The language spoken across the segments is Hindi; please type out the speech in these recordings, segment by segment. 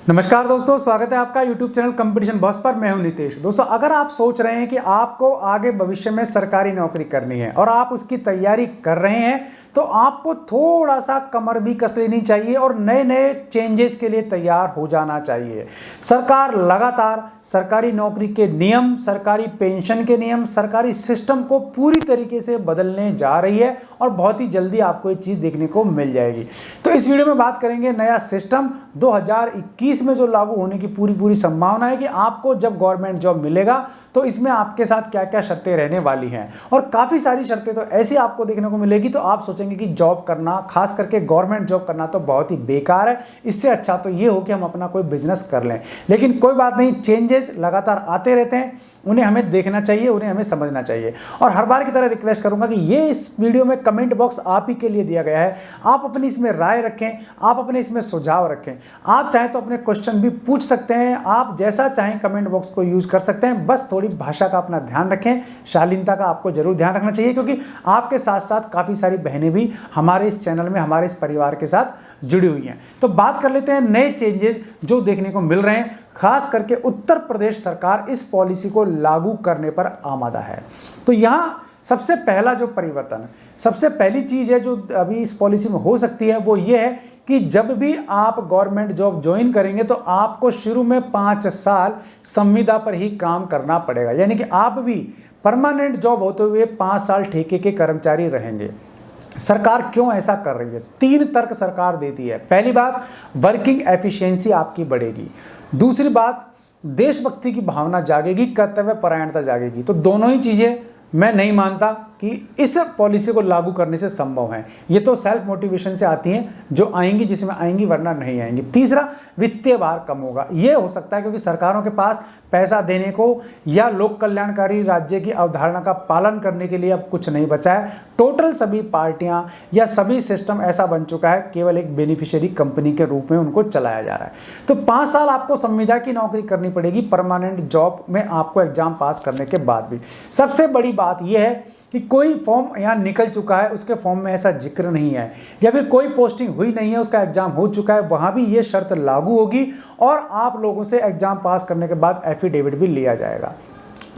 नमस्कार दोस्तों, स्वागत है आपका YouTube चैनल कंपटीशन बॉस पर। मैं हूं नितेश। दोस्तों, अगर आप सोच रहे हैं कि आपको आगे भविष्य में सरकारी नौकरी करनी है और आप उसकी तैयारी कर रहे हैं, तो आपको थोड़ा सा कमर भी कस लेनी चाहिए और नए नए चेंजेस के लिए तैयार हो जाना चाहिए। सरकार लगातार सरकारी नौकरी के नियम, सरकारी पेंशन के नियम, सरकारी सिस्टम को पूरी तरीके से बदलने जा रही है और बहुत ही जल्दी आपको ये चीज़ देखने को मिल जाएगी। तो इस वीडियो में बात करेंगे नया सिस्टम 2021 में जो लागू होने की पूरी संभावना है कि आपको जब गवर्नमेंट जॉब मिलेगा तो इसमें आपके साथ क्या क्या शर्तें रहने वाली हैं। और काफ़ी सारी शर्तें तो ऐसी आपको देखने को मिलेगी तो आप सोचेंगे कि जॉब करना, खास करके गवर्नमेंट जॉब करना तो बहुत ही बेकार है, इससे अच्छा तो ये हो कि हम अपना कोई बिजनेस कर लें। लेकिन कोई बात नहीं, चेंजेस लगातार आते रहते हैं, उन्हें हमें देखना चाहिए, उन्हें हमें समझना चाहिए। और हर बार की तरह रिक्वेस्ट करूंगा कि ये इस वीडियो में कमेंट बॉक्स आप ही के लिए दिया गया है। आप अपनी इसमें राय रखें, आप अपने इसमें सुझाव रखें। आप चाहें तो अपने क्वेश्चन भी पूछ सकते हैं, आप जैसा चाहें कमेंट बॉक्स को यूज कर सकते हैं। बस थोड़ी भाषा का अपना ध्यान रखें, शालीनता का आपको जरूर ध्यान रखना चाहिए, क्योंकि आपके साथ साथ काफ़ी सारी बहनें भी हमारे इस चैनल में, हमारे इस परिवार के साथ जुड़ी हुई हैं। तो बात कर लेते हैं नए चेंजेस जो देखने को मिल रहे हैं। खास करके उत्तर प्रदेश सरकार इस पॉलिसी को लागू करने पर आमादा है। तो यहाँ सबसे पहला जो परिवर्तन, सबसे पहली चीज़ है जो अभी इस पॉलिसी में हो सकती है, वो ये है कि जब भी आप गवर्नमेंट जॉब ज्वाइन करेंगे तो आपको शुरू में 5 साल संविदा पर ही काम करना पड़ेगा। यानी कि आप भी परमानेंट जॉब होते हुए 5 साल ठेके के कर्मचारी रहेंगे। सरकार क्यों ऐसा कर रही है? 3 तर्क सरकार देती है। पहली बात, वर्किंग एफिशिएंसी आपकी बढ़ेगी। दूसरी बात, देशभक्ति की भावना जागेगी, कर्तव्य परायणता जागेगी। तो दोनों ही चीज़ें मैं नहीं मानता कि इस पॉलिसी को लागू करने से संभव है। ये तो सेल्फ मोटिवेशन से आती हैं, जो आएंगी जिसमें आएंगी, वरना नहीं आएंगी। तीसरा, वित्तीय भार कम होगा। ये हो सकता है क्योंकि सरकारों के पास पैसा देने को या लोक कल्याणकारी राज्य की अवधारणा का पालन करने के लिए अब कुछ नहीं बचा है। टोटल सभी पार्टियां या सभी सिस्टम ऐसा बन चुका है, केवल एक बेनिफिशियरी कंपनी के रूप में उनको चलाया जा रहा है। तो 5 साल आपको संविदा की नौकरी करनी पड़ेगी परमानेंट जॉब में, आपको एग्जाम पास करने के बाद भी। सबसे बड़ी बात यह है कि कोई फॉर्म यहाँ निकल चुका है, उसके फॉर्म में ऐसा जिक्र नहीं है, या फिर कोई पोस्टिंग हुई नहीं है, उसका एग्जाम हो चुका है, वहाँ भी ये शर्त लागू होगी और आप लोगों से एग्जाम पास करने के बाद एफिडेविट भी लिया जाएगा।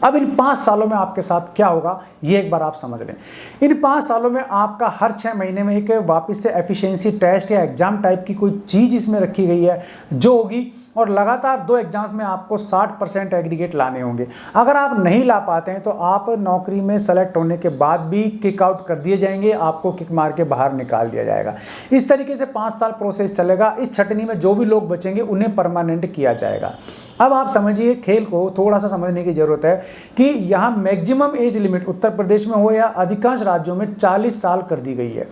अब इन 5 सालों में आपके साथ क्या होगा, ये एक बार आप समझ लें। इन 5 सालों में आपका हर 6 महीने में एक वापस से एफिशिएंसी टेस्ट या एग्जाम टाइप की कोई चीज़ इसमें रखी गई है जो होगी, और लगातार 2 एग्जाम्स में आपको 60% एग्रीगेट लाने होंगे। अगर आप नहीं ला पाते हैं तो आप नौकरी में सेलेक्ट होने के बाद भी किक आउट कर दिए जाएंगे, आपको किक मार के बाहर निकाल दिया जाएगा। इस तरीके से 5 साल प्रोसेस चलेगा। इस छटनी में जो भी लोग बचेंगे उन्हें परमानेंट किया जाएगा। अब आप समझिए, खेल को थोड़ा सा समझने की जरूरत है कि यहाँ maximum age limit Uttar Pradesh में हो या अधिकांश राज्यों में 40 साल कर दी गई है।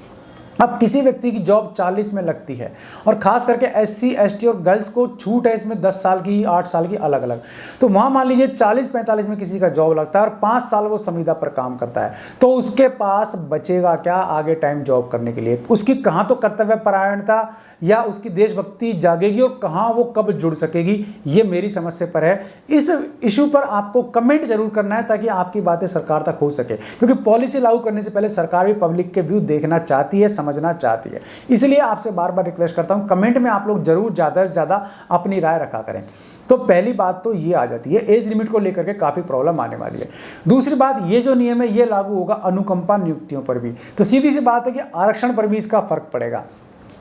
अब किसी व्यक्ति की जॉब 40 में लगती है, और खास करके SC ST और गर्ल्स को छूट है इसमें 10 साल की, 8 साल की, अलग अलग। तो वहाँ मान लीजिए 40-45 में किसी का जॉब लगता है और 5 साल वो संविदा पर काम करता है, तो उसके पास बचेगा क्या आगे टाइम जॉब करने के लिए? उसकी कहाँ तो कर्तव्य परायणता या उसकी देशभक्ति जागेगी और कहाँ वो कब जुड़ सकेगी, ये मेरी समझ से पर है। इस इशू पर आपको कमेंट जरूर करना है ताकि आपकी बातें सरकार तक हो सके, क्योंकि पॉलिसी लागू करने से पहले सरकार भी पब्लिक के व्यू देखना चाहती है, समझना चाहती है। इसलिए आपसे बार बार रिक्वेस्ट करता हूं, कमेंट में आप लोग जरूर ज़्यादा से ज़्यादा अपनी राय रखा करें। तो पहली बात तो ये आ जाती है, एज लिमिट को लेकर के काफ़ी प्रॉब्लम आने वाली है। दूसरी बात, ये जो नियम है ये लागू होगा अनुकंपा नियुक्तियों पर भी। तो सीधी सी बात है कि आरक्षण पर भी इसका फर्क पड़ेगा।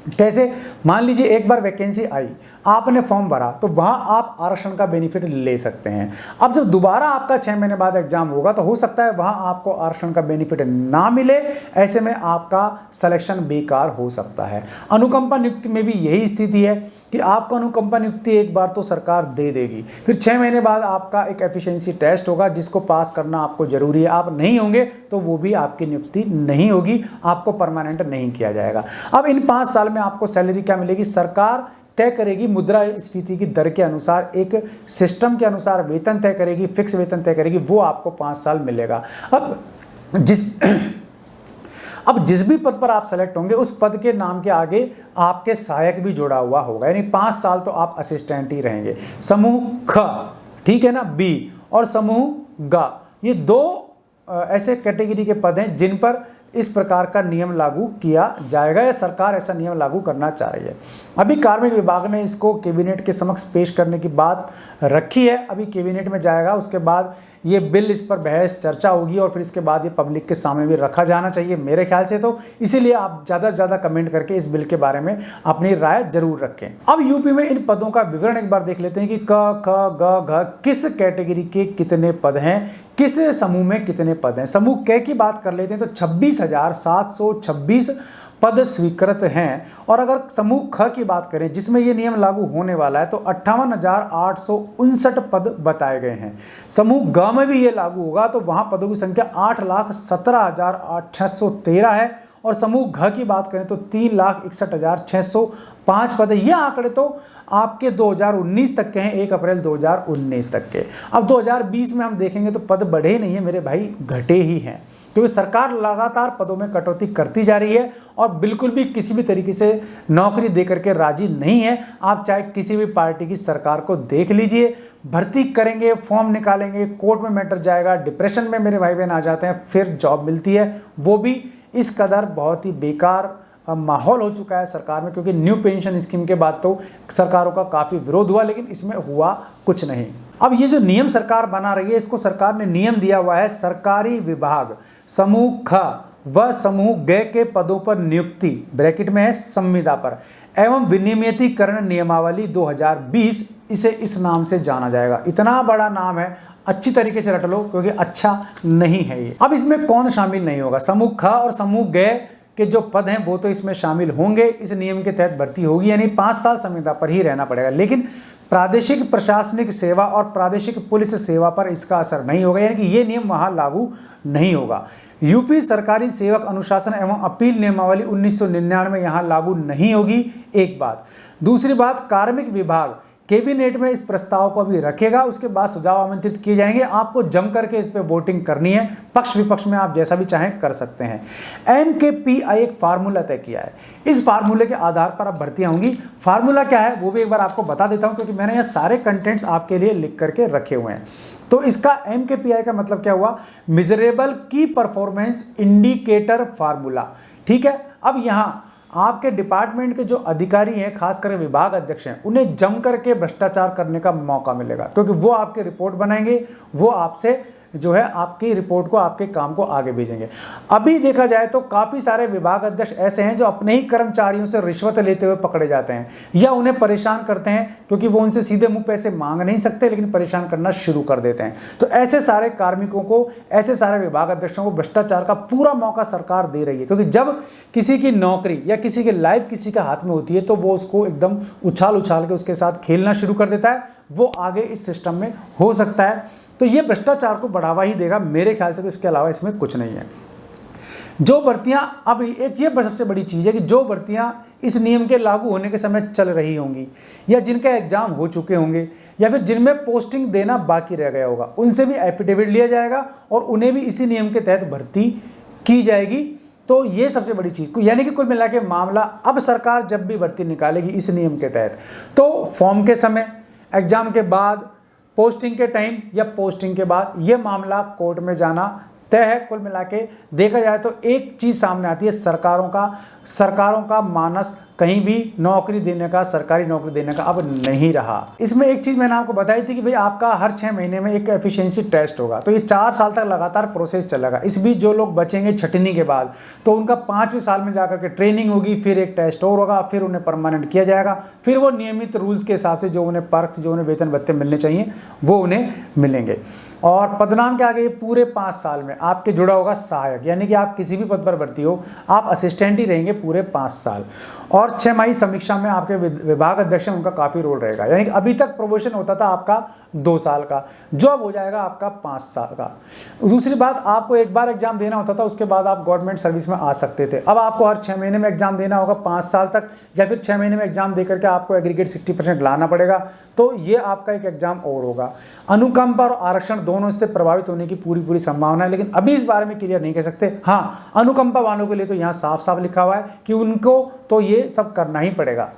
कैसे? मान लीजिए एक बार वैकेंसी आई, आपने फॉर्म भरा, तो वहाँ आप आरक्षण का बेनिफिट ले सकते हैं। अब जब दोबारा आपका 6 महीने बाद एग्जाम होगा तो हो सकता है वहाँ आपको आरक्षण का बेनिफिट ना मिले, ऐसे में आपका सिलेक्शन बेकार हो सकता है। अनुकंपा नियुक्ति में भी यही स्थिति है कि आपको अनुकंपा नियुक्ति एक बार तो सरकार दे देगी, फिर 6 महीने बाद आपका एक एफिशिएंसी टेस्ट होगा जिसको पास करना आपको जरूरी है। आप नहीं होंगे तो वो भी आपकी नियुक्ति नहीं होगी, आपको परमानेंट नहीं किया जाएगा। अब इन 5 साल में आपको सैलरी क्या मिलेगी? सरकार तय करेगी, मुद्रास्फीति की दर के अनुसार, एक सिस्टम के अनुसार वेतन तय करेगी, फिक्स वेतन तय करेगी, वो आपको 5 साल मिलेगा। अब जिस भी पद पर आप सेलेक्ट होंगे उस पद के नाम के आगे आपके सहायक भी जुड़ा हुआ होगा, यानी 5 साल तो आप असिस्टेंट ही रहेंगे। समूह ख, ठीक है ना, बी, और समूह ग, ये 2 ऐसे कैटेगरी के पद हैं जिन पर इस प्रकार का नियम लागू किया जाएगा या सरकार ऐसा नियम लागू करना चाह रही है। अभी कार्मिक विभाग ने इसको कैबिनेट के समक्ष पेश करने की बात रखी है, अभी कैबिनेट में जाएगा, उसके बाद ये बिल, इस पर बहस चर्चा होगी और फिर इसके बाद ये पब्लिक के सामने भी रखा जाना चाहिए मेरे ख्याल से। तो इसीलिए आप ज़्यादा से ज़्यादा कमेंट करके इस बिल के बारे में अपनी राय जरूर रखें। अब यूपी में इन पदों का विवरण एक बार देख लेते हैं कि क ख ग घ किस कैटेगरी के कितने पद हैं, किस समूह में कितने पद हैं। समूह क की बात कर लेते हैं तो 26,726 पद स्वीकृत हैं, और अगर समूह ख की बात करें जिसमें ये नियम लागू होने वाला है तो 58,859 पद बताए गए हैं। समूह ग में भी ये लागू होगा तो वहां पदों की संख्या 8,17,613 है, और समूह घ की बात करें तो 3,61,605 पद है। ये आंकड़े तो आपके 2019 तक के हैं, 1 अप्रैल 2019 तक के। अब 2020 में हम देखेंगे तो पद बढ़े ही नहीं है मेरे भाई, घटे ही हैं, क्योंकि सरकार लगातार पदों में कटौती करती जा रही है और बिल्कुल भी किसी भी तरीके से नौकरी देकर के राजी नहीं है। आप चाहे किसी भी पार्टी की सरकार को देख लीजिए, भर्ती करेंगे, फॉर्म निकालेंगे, कोर्ट में मैटर जाएगा, डिप्रेशन में मेरे भाई बहन आ जाते हैं, फिर जॉब मिलती है, वो भी इस कदर बहुत ही बेकार माहौल हो चुका है सरकार में। क्योंकि न्यू पेंशन स्कीम के बाद तो सरकारों का काफ़ी विरोध हुआ, लेकिन इसमें हुआ कुछ नहीं। अब ये जो नियम सरकार बना रही है, इसको सरकार ने नियम दिया हुआ है, सरकारी विभाग समूह ख व समूह ग के पदों पर नियुक्ति ब्रैकेट में है संविदा पर एवं विनियमितीकरण नियमावली 2020, इसे इस नाम से जाना जाएगा। इतना बड़ा नाम है, अच्छी तरीके से रट लो क्योंकि अच्छा नहीं है ये। अब इसमें कौन शामिल नहीं होगा? समूह ख और समूह ग के जो पद हैं वो तो इसमें शामिल होंगे, इस नियम के तहत भर्ती होगी, यानी 5 साल संविदा पर ही रहना पड़ेगा। लेकिन प्रादेशिक प्रशासनिक सेवा और प्रादेशिक पुलिस सेवा पर इसका असर नहीं होगा, यानी कि ये नियम वहां लागू नहीं होगा। यूपी सरकारी सेवक अनुशासन एवं अपील नियमावली 1999 यहां लागू नहीं होगी, एक बात। दूसरी बात, कार्मिक विभाग कैबिनेट में इस प्रस्ताव को अभी रखेगा, उसके बाद सुझाव आमंत्रित किए जाएंगे। आपको जम करके इस पे वोटिंग करनी है, पक्ष विपक्ष में आप जैसा भी चाहें कर सकते हैं। MKPI एक फार्मूला तय किया है, इस फार्मूले के आधार पर अब भर्तियां होंगी। फार्मूला क्या है वो भी एक बार आपको बता देता हूं, क्योंकि मैंने यहाँ सारे कंटेंट्स आपके लिए लिख करके रखे हुए हैं। तो इसका MKPI का मतलब क्या हुआ? मिजरेबल की परफॉर्मेंस इंडिकेटर फार्मूला, ठीक है। अब यहाँ आपके डिपार्टमेंट के जो अधिकारी हैं, खासकर विभाग अध्यक्ष हैं, उन्हें जम करके भ्रष्टाचार करने का मौका मिलेगा, क्योंकि वो आपके रिपोर्ट बनाएंगे, वो आपसे जो है आपकी रिपोर्ट को, आपके काम को आगे भेजेंगे। अभी देखा जाए तो काफ़ी सारे विभाग अध्यक्ष ऐसे हैं जो अपने ही कर्मचारियों से रिश्वत लेते हुए पकड़े जाते हैं या उन्हें परेशान करते हैं, क्योंकि वो उनसे सीधे मुंह पैसे मांग नहीं सकते लेकिन परेशान करना शुरू कर देते हैं। तो ऐसे सारे कार्मिकों को, ऐसे सारे विभाग अध्यक्षों को भ्रष्टाचार का पूरा मौका सरकार दे रही है, क्योंकि जब किसी की नौकरी या किसी की लाइफ किसी का हाथ में होती है तो वो उसको एकदम उछाल उछाल के उसके साथ खेलना शुरू कर देता है। वो आगे इस सिस्टम में हो सकता है, तो ये भ्रष्टाचार को बढ़ावा ही देगा मेरे ख्याल से। तो इसके अलावा इसमें कुछ नहीं है। जो भर्तियां, अब एक ये सबसे बड़ी चीज़ है कि जो भर्तियां इस नियम के लागू होने के समय चल रही होंगी या जिनका एग्जाम हो चुके होंगे या फिर जिनमें पोस्टिंग देना बाकी रह गया होगा, उनसे भी एफिडेविट लिया जाएगा और उन्हें भी इसी नियम के तहत भर्ती की जाएगी। तो ये सबसे बड़ी चीज़, यानी कि कुल मिला के मामला, अब सरकार जब भी भर्ती निकालेगी इस नियम के तहत, तो फॉर्म के समय, एग्जाम के बाद, पोस्टिंग के टाइम या पोस्टिंग के बाद, ये मामला कोर्ट में जाना तय है। कुल मिला के देखा जाए तो एक चीज़ सामने आती है, सरकारों का मानस कहीं भी नौकरी देने का, सरकारी नौकरी देने का अब नहीं रहा। इसमें एक चीज़ मैंने आपको बताई थी कि भाई आपका हर 6 महीने में एक एफिशिएंसी टेस्ट होगा, तो ये 4 साल तक लगातार प्रोसेस चलेगा। इस बीच जो लोग बचेंगे छटनी के बाद, तो उनका 5वें साल में जाकर के ट्रेनिंग होगी, फिर एक टेस्ट और होगा, फिर उन्हें परमानेंट किया जाएगा, फिर वो नियमित रूल्स के हिसाब से जो उन्हें पर्क्स, जो उन्हें वेतन भत्ते मिलने चाहिए वो उन्हें मिलेंगे। और पदनाम के आगे ये पूरे 5 साल में आपके जुड़ा होगा सहायक, यानी कि आप किसी भी पद पर भर्ती हो, आप असिस्टेंट ही रहेंगे पूरे 5 साल। और 6 माही समीक्षा में आपके विभाग अध्यक्ष उनका काफ़ी रोल रहेगा, यानी कि अभी तक प्रोमोशन होता था आपका 2 साल का, जॉब हो जाएगा आपका 5 साल का। दूसरी बात, आपको एक बार एग्जाम देना होता था, उसके बाद आप गवर्नमेंट सर्विस में आ सकते थे। अब आपको हर 6 महीने में एग्जाम देना होगा 5 साल तक, या फिर 6 महीने में एग्जाम दे करके आपको एग्रीगेट 60% लाना पड़ेगा, तो ये आपका एक एग्जाम और होगा। अनुकंपा और आरक्षण दोनों इससे प्रभावित होने की पूरी संभावना है, लेकिन अभी इस बारे में क्लियर नहीं कह सकते। हाँ, अनुकंपा वालों के लिए तो यहाँ साफ साफ लिखा हुआ है कि उनको तो ये सब करना ही पड़ेगा,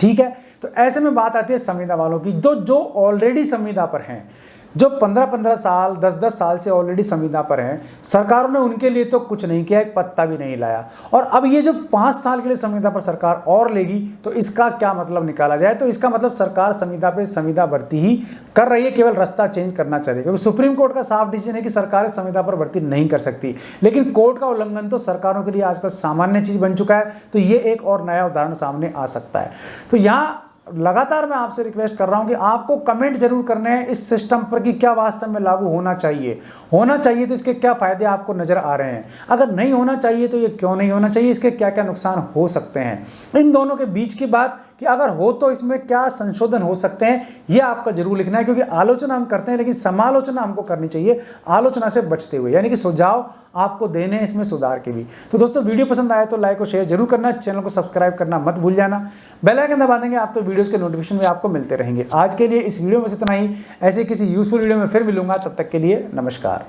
ठीक है। तो ऐसे में बात आती है संविदा वालों की, जो ऑलरेडी संविदा पर हैं, जो 15-15 साल 10-10 साल से ऑलरेडी संविदा पर हैं, सरकारों ने उनके लिए तो कुछ नहीं किया, एक पत्ता भी नहीं लाया। और अब ये जो 5 साल के लिए संविदा पर सरकार और लेगी, तो इसका क्या मतलब निकाला जाए? तो इसका मतलब सरकार संविदा पे संविदा भर्ती ही कर रही है, केवल रास्ता चेंज करना चाहिए, क्योंकि सुप्रीम कोर्ट का साफ डिसीजन है कि सरकारें संविदा पर भर्ती नहीं कर सकती। लेकिन कोर्ट का उल्लंघन तो सरकारों के लिए आजकल सामान्य चीज बन चुका है, तो ये एक और नया उदाहरण सामने आ सकता है। तो यहाँ लगातार मैं आपसे रिक्वेस्ट कर रहा हूं कि आपको कमेंट जरूर करने हैं इस सिस्टम पर कि क्या वास्तव में लागू होना चाहिए तो इसके क्या फायदे आपको नजर आ रहे हैं, अगर नहीं होना चाहिए तो ये क्यों नहीं होना चाहिए, इसके क्या क्या नुकसान हो सकते हैं। इन दोनों के बीच की बात कि अगर हो तो इसमें क्या संशोधन हो सकते हैं, ये आपका जरूर लिखना है, क्योंकि आलोचना हम करते हैं लेकिन समालोचना हमको करनी चाहिए आलोचना से बचते हुए, यानी कि सुझाव आपको देने हैं इसमें सुधार के भी। तो दोस्तों, वीडियो पसंद आए तो लाइक और शेयर जरूर करना, चैनल को सब्सक्राइब करना मत भूल जाना, बेल आइकन दबा देंगे आप तो वीडियोस के नोटिफिकेशन भी आपको मिलते रहेंगे। आज के लिए इस वीडियो में से इतना ही, ऐसे किसी यूजफुल वीडियो में फिर मिलूंगा, तब तक के लिए नमस्कार।